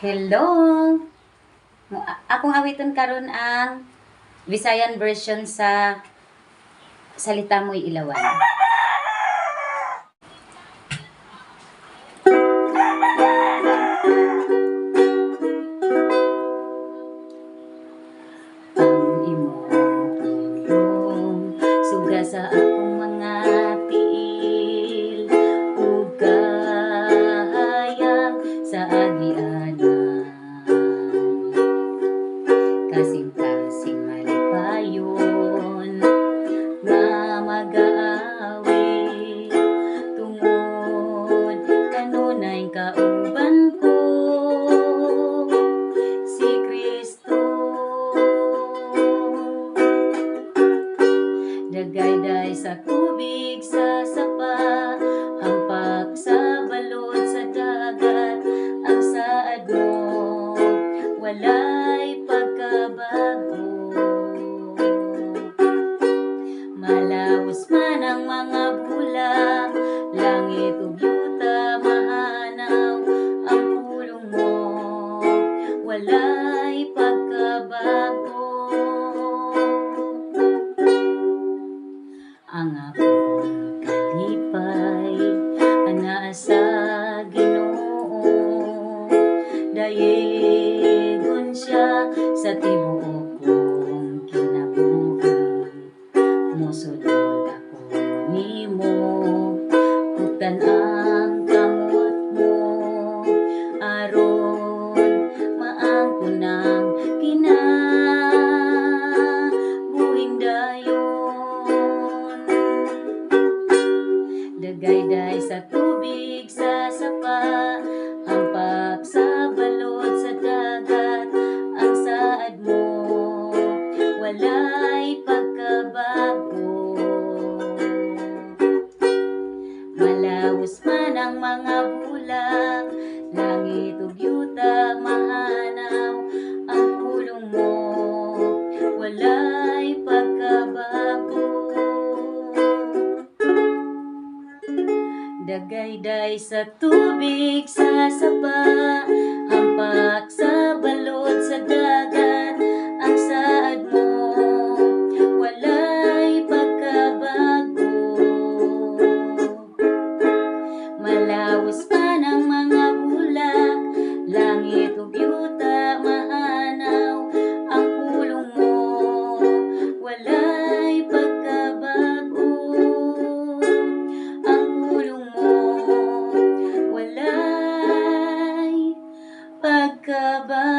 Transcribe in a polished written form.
Hello! Akong awiton karon ang Visayan version sa Salita Mo'y Ilawan. Ang imong tulong suga sa akong mga tiil ug kahayag sa agianan. Kasing-kasing malipayon nga mag-aawi tungod kanunay kauban ko si Kristo. Dagayday sa tubig sa sapa, hampak sa balod sa dagat, ang saad mo walay pagkabago. Malawos man ang mga bulak, langit ug yuta mahanaw, ang pulong mo walay pagkabago. Ang akong kalipay anaa sa Ginoo, dayegon siya sa tibuok kong kinabuhi. Musudol ako nimo, hugdan ang kamot mo, aron maangkon ang kinabuhing dayon. Dagayday sa tubig sa sapa, hampak sa balod sa dagat, ang saad mo walay pagkabago. Malawos man ang mga bulak, langit ug yuta mahanaw, ang pulong mo walay pagkabago. Dagayday sa tubig sa sapa, hampak sa balod sa dagat, ang saad mo walay pagkabago. Malawos man ang mga bulak, langit ug yuta mahanaw, ang pulong mo walay pagkabago. Ang pulong mo walay pagkabago.